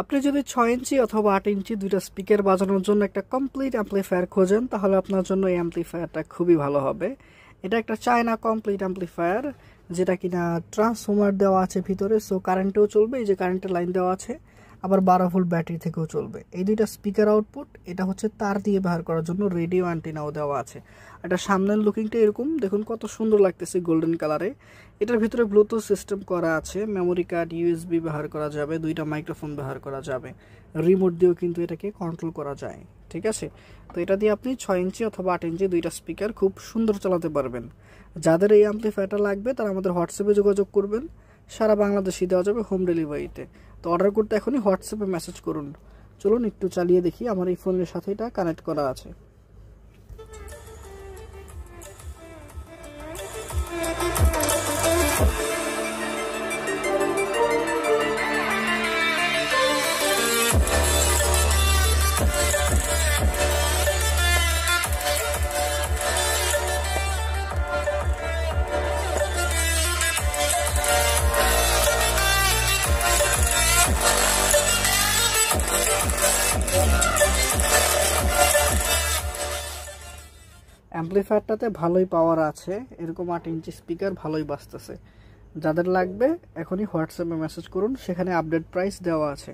আপনি যদি 6 ইঞ্চি অথবা 8 ইঞ্চি দুইটা স্পিকার বাজানোর জন্য একটা কমপ্লিট অ্যাম্পলিফায়ার খোঁজেন তাহলে আপনার জন্য এই অ্যাম্পলিফায়ারটা খুবই ভালো হবে। এটা একটা চায়না কমপ্লিট অ্যাম্পলিফায়ার, যেটা কিনা ট্রান্সফর্মার দেওয়া আছে ভিতরে, সো কারেন্টেও চলবে, এই যে কারেন্টের লাইন দেওয়া আছে, আবার 12 ভোল্ট ব্যাটারি থেকেও চলবে। এই দুইটা স্পিকার আউটপুট, এটা হচ্ছে তার দিয়ে ব্যবহার করার জন্য, রেডিও অ্যান্টেনাও দেওয়া আছে। এটা সামনের লুকিংটা এরকম দেখুন, কত সুন্দর লাগতেছে গোল্ডেন কালারে। এটার ভিতরে ব্লুটুথ সিস্টেম করা আছে, মেমোরি কার্ড, ইউএসবি ব্যবহার করা যাবে, দুইটা মাইক্রোফোন ব্যবহার করা যাবে, রিমোট দিয়েও কিন্তু এটাকে কন্ট্রোল করা যায়। ঠিক আছে, তো এটা দিয়ে আপনি 6 ইঞ্চি অথবা 8 ইঞ্চি দুইটা স্পিকার খুব সুন্দর চালাতে পারবেন। যাদের এই অ্যাম্পলিফায়ারটা লাগবে তারা আমাদের হোয়াটসঅ্যাপে যোগাযোগ করবেন, সারা বাংলাদেশে দেওয়া যাবে হোম ডেলিভারিতে। তো অর্ডার করতে এখনই হোয়াটসঅ্যাপে মেসেজ করুন। চলুন একটু চালিয়ে দেখি, আমার এই ফোনের সাথে এটা কানেক্ট করা আছে। অ্যাম্পলিফায়ারটাতে ভালোই পাওয়ার আছে, এরকম 8 ইঞ্চি স্পিকার ভালোই বাজতেছে। যাদের লাগবে এখনই হোয়াটসঅ্যাপে মেসেজ করুন, সেখানে আপডেট প্রাইস দেওয়া আছে।